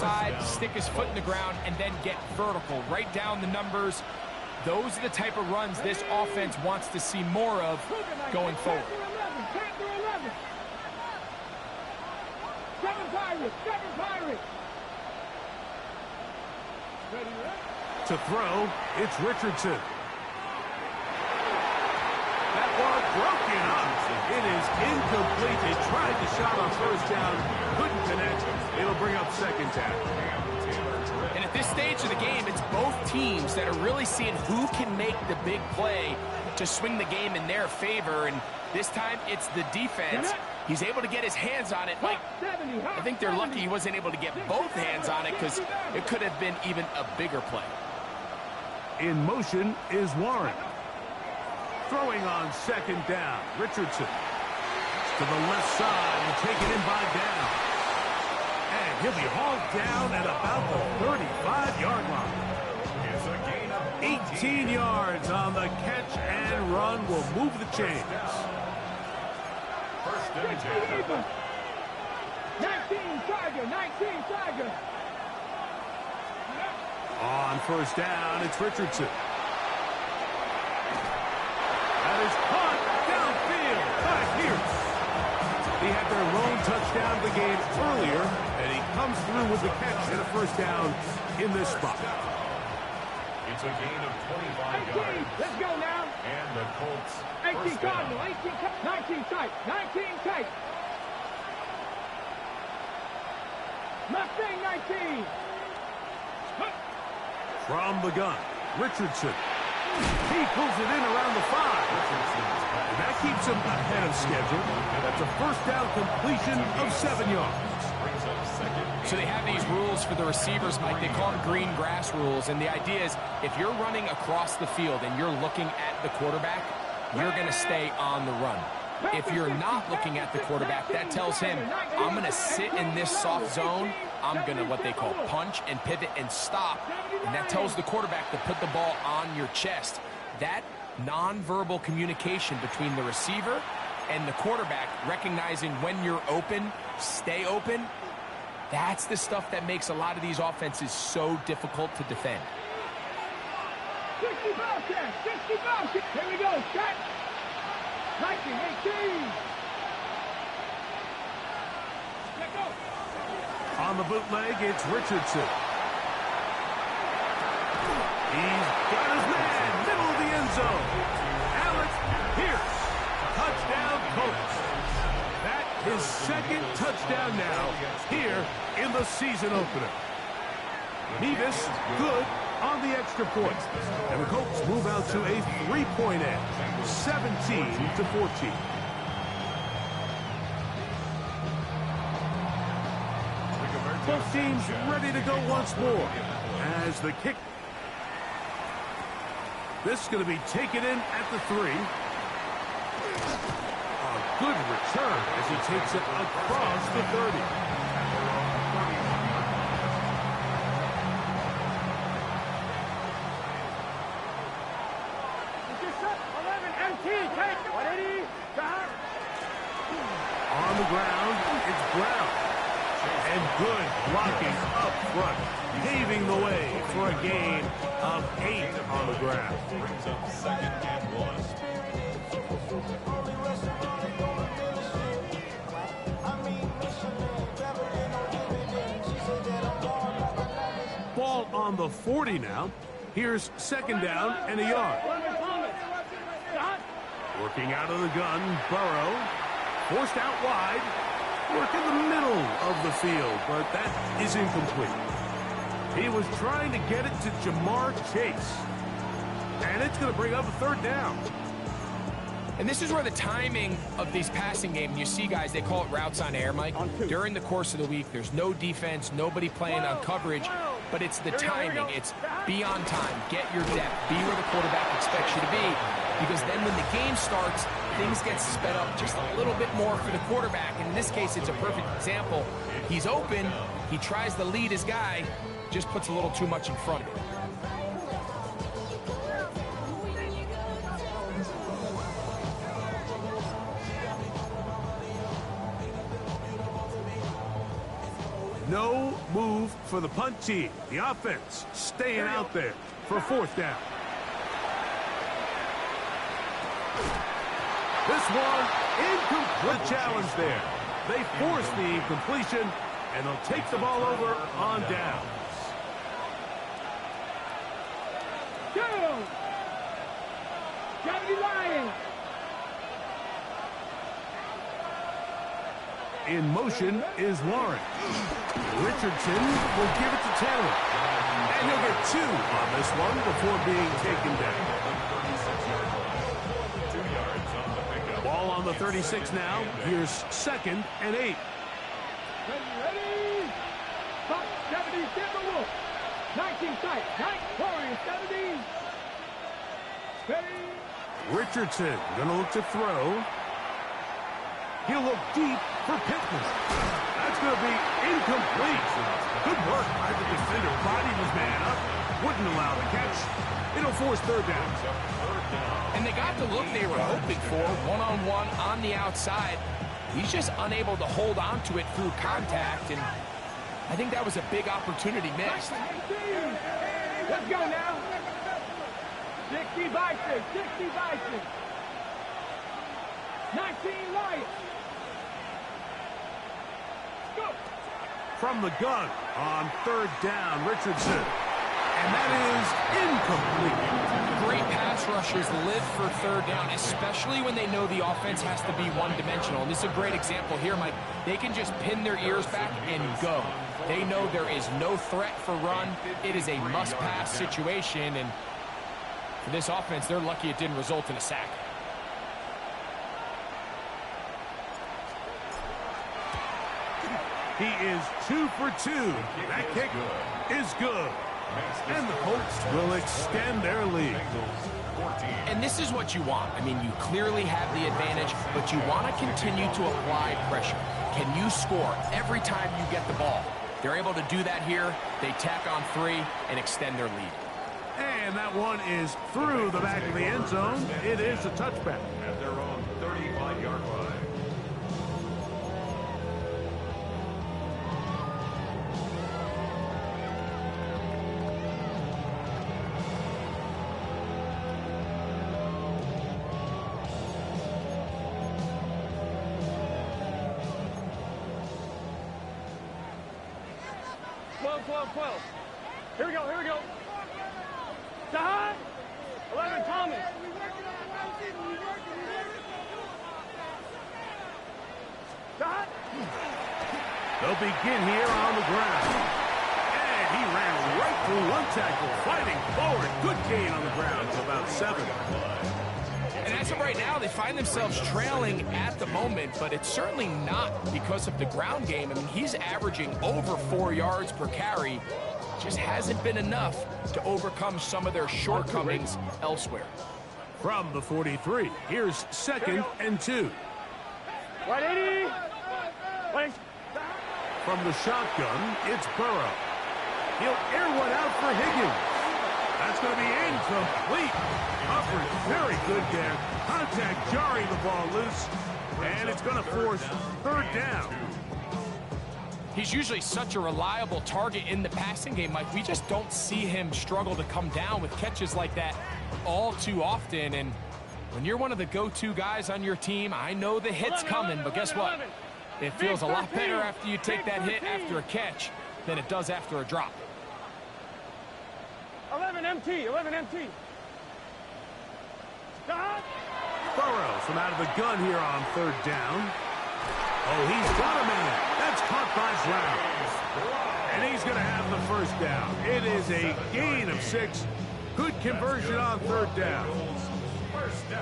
outside, stick his foot in the ground, and then get vertical, right down the numbers. Those are the type of runs this offense wants to see more of going forward. Seven Pirates. To throw, it's Richardson. That ball broken up. It is incomplete. They tried the shot on first down, couldn't connect. It'll bring up second down. And at this stage of the game, it's both teams that are really seeing who can make the big play to swing the game in their favor. And this time, it's the defense. He's able to get his hands on it. Like, I think they're lucky he wasn't able to get both hands on it because it could have been even a bigger play. In motion is Warren. Throwing on second down, Richardson. To the left side and taken in by down. And he'll be hauled down at about the 35-yard line. 18 yards on the catch and run will move the chains. 19 Tiger. On first down, it's Richardson. That is caught downfield by Pierce. He had their lone touchdown of the game earlier, and he comes through with the catch and a first down in this spot. It's a gain of 25 yards. Let's go now. And the Colts 18 Cardinal, 19 tight. Mustang 19. From the gun, Richardson. He pulls it in around the 5. And that keeps him ahead of schedule. That's a first down completion of 7 yards. So they have these rules for the receivers, Mike. They call them green grass rules. And the idea is if you're running across the field and you're looking at the quarterback, you're going to stay on the run. If you're not looking at the quarterback, that tells him, I'm going to sit in this soft zone. I'm going to what they call punch and pivot and stop. And that tells the quarterback to put the ball on your chest. That nonverbal communication between the receiver and the quarterback, recognizing when you're open, stay open, that's the stuff that makes a lot of these offenses so difficult to defend. 60 balls. Here we go. Set. 1918. Let go. On the bootleg, it's Richardson. He's got his man, middle of the end zone. Alex Pierce, touchdown Colts. That is second touchdown now here in the season opener. Nevis, good on the extra point. And the Colts move out to a 3-point edge, 17-14. Both teams ready to go once more as the kick. This is going to be taken in at the 3. A good return as he takes it across the 30. On the ground, it's Brown. And good blocking up front, paving the way for a gain of 8 on the ground. Brings up second and 1. Ball on the 40 now. Here's second down and a yard. Working out of the gun, Burrow. Forced out wide. Work in the middle of the field, but that is incomplete. He was trying to get it to Jamar Chase. And it's going to bring up a third down. And this is where the timing of these passing games, you see guys, they call it routes on air, Mike. During the course of the week, there's no defense, nobody playing on coverage, but it's the timing. It's be on time, get your depth, be where the quarterback expects you to be. Because then when the game starts, things get sped up just a little bit more for the quarterback. And in this case, it's a perfect example. He's open, he tries to lead his guy, just puts a little too much in front of him. No move for the punt team. The offense staying out there for fourth down. This one, incomplete challenge there. They force the incompletion, and they'll take the ball over on downs. Go! 70 Lions! In motion is Warren. Richardson will give it to Taylor. And he'll get 2 on this one before being taken down. Ball on the 36 now. Here's 2nd and 8. Ready? Top 70, Denver Wolf. 19 tight. 9 Warriors, 70. Ready? Richardson going to look to throw. He'll look deep for Pittman. That's going to be incomplete. Good work by the defender. Bodied his man up. Wouldn't allow the catch. It'll force third down. And they got the look they were hoping for, one-on-one on the outside. He's just unable to hold on to it through contact, and I think that was a big opportunity missed. Let's go now. 60 Bison, 60 Bison. 19 Lions. Go. From the gun on third down, Richardson. And that is incomplete. Great pass rushers live for third down, especially when they know the offense has to be one-dimensional. And this is a great example here, Mike. They can just pin their ears back and go. They know there is no threat for run. It is a must-pass situation, and for this offense, they're lucky it didn't result in a sack. He is 2 for 2. That kick is good. And the Colts will extend their lead. And this is what you want. I mean, you clearly have the advantage, but you want to continue to apply pressure. Can you score every time you get the ball? They're able to do that here. They tack on 3 and extend their lead. And that one is through the back of the end zone. It is a touchback. At their own 35-yard line. Here we go, here we go. Sahai. 11 Thomas. Sahai. They'll begin here on the ground. And he ran right through one tackle, fighting forward. Good gain on the ground to about 7. And as of right now, they find themselves trailing at the moment, but it's certainly not because of the ground game. I mean, he's averaging over 4 yards per carry. Just hasn't been enough to overcome some of their shortcomings elsewhere. From the 43, here's 2nd and 2. 180. Wait. From the shotgun, it's Burrow. He'll air one out for Higgins. That's going to be incomplete. Hubbard, very good there. Contact jarring the ball loose. And it's going to force third down. He's usually such a reliable target in the passing game, Mike. We just don't see him struggle to come down with catches like that all too often. And when you're one of the go-to guys on your team, I know the hit's coming, but guess what? It feels a lot better after you take that hit after a catch than it does after a drop. 11 MT, 11 MT. Burrow from out of the gun here on third down. Oh, he's got a man. That's caught by Brown. And he's going to have the first down. It is a gain of 6. Good conversion on third down.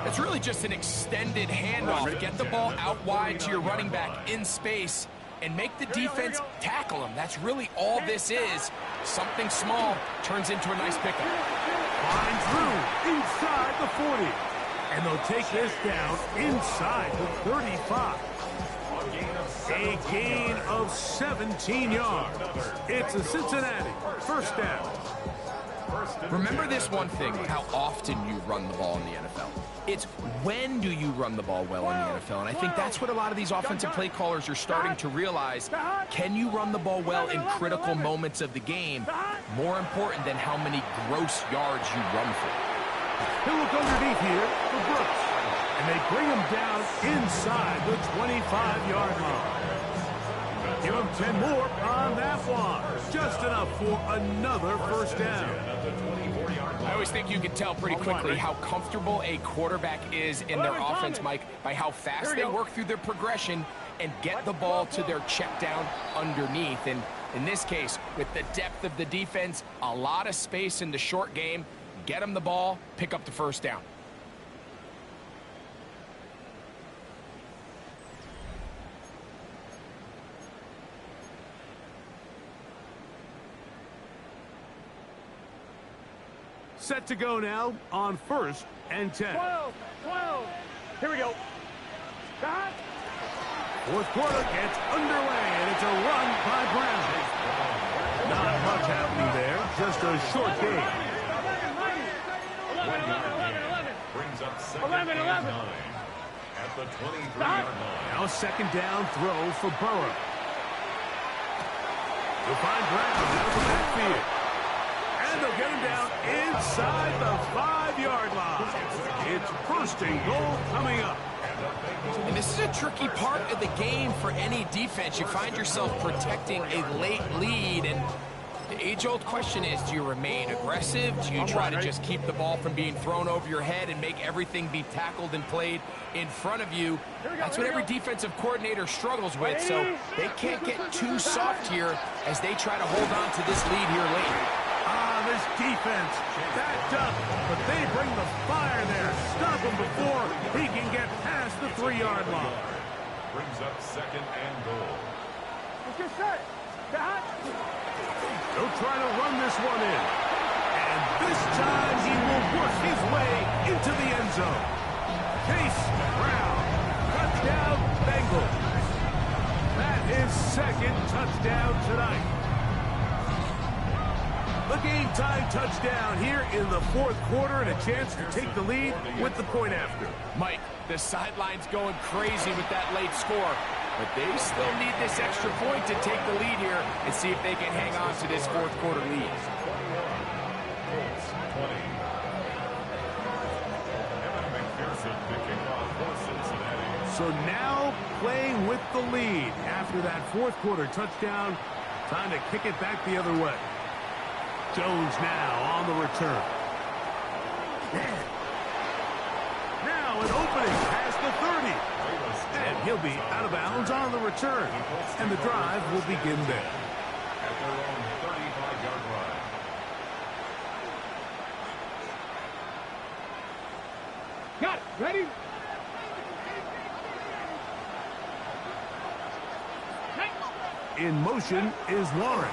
It's really just an extended handoff. Get the ball out wide to your running back in space and make the defense tackle him. That's really all this is. Something small turns into a nice pickup. Finds room inside the 40. And they'll take this down inside the 35. A gain of 17 yards. It's a Cincinnati first down. Remember this one thing, how often you run the ball in the NFL. It's when do you run the ball well in the NFL, and I think that's what a lot of these offensive play callers are starting to realize. Can you run the ball well in critical moments of the game? More important than how many gross yards you run for. He'll look underneath here for Brooks. And they bring him down inside the 25-yard line. Give him 10 more on that one. Just enough for another first down. I always think you can tell pretty quickly how comfortable a quarterback is in their offense, Mike, by how fast they work through their progression and get the ball to their check down underneath. And in this case, with the depth of the defense, a lot of space in the short game, get them the ball, pick up the first down. Set to go now on 1st and 10. 12. Here we go. Start. Fourth quarter gets underway, and it's a run by Brown. Not much happening there, just a short game. 11. Brings up second 11. and 9 at the 23-yard line. Now second down throw for Burrow. You'll find Brown out of the backfield. And they'll get him down inside the 5-yard line. It's 1st and goal coming up. And this is a tricky part of the game for any defense. You find yourself protecting a late lead, and the age-old question is, do you remain aggressive? Do you try to just keep the ball from being thrown over your head and make everything be tackled and played in front of you? That's what every defensive coordinator struggles with, so they can't get too soft here as they try to hold on to this lead here late. This defense backed up, but they bring the fire there. Stop him before he can get past the 3-yard line. Brings up second and goal. It's your set. They'll try to run this one in. And this time he will work his way into the end zone. Chase Brown. Touchdown, Bengals. That is 2nd touchdown tonight. The game-time touchdown here in the 4th quarter, and a chance to take the lead with the point after. Mike, the sideline's going crazy with that late score, but they still need this extra point to take the lead here and see if they can hang on to this 4th quarter lead. So now playing with the lead after that 4th quarter touchdown, time to kick it back the other way. Jones now on the return. Now an opening past the 30. And he'll be out of bounds on the return. And the drive will begin there. At their own 35-yard line. Got it. Ready? In motion is Warren.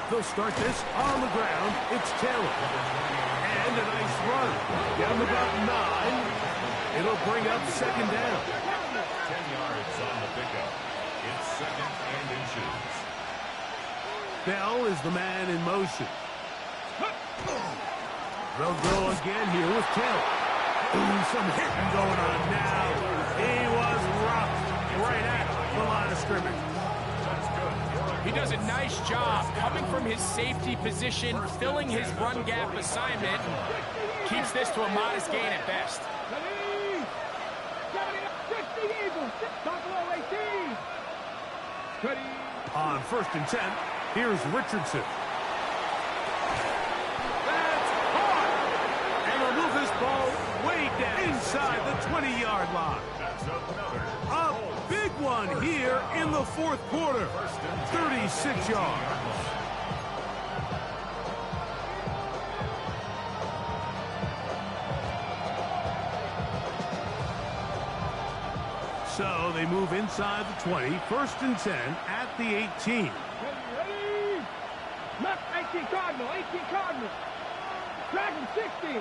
They'll start this on the ground. It's Taylor. And a nice run. Get him about 9. It'll bring up second down. 10 yards on the pickup. It's 2nd and inches. Bell is the man in motion. They'll go again here with Taylor. Ooh, some hitting going on now. He was rocked right at the line of scrimmage. He does a nice job coming from his safety position, filling his run gap assignment, keeps this to a modest gain at best. 60 Eagles. Buffalo 18. Ready. On 1st and 10, here's Richardson. That's hard. And they'll move this ball way down inside the 20-yard line. A big one here in the 4th quarter. 36 yards. So they move inside the 20, 1st and 10 at the 18. Ready. Left 18 Cardinal. 18 Cardinal. Dragon 60.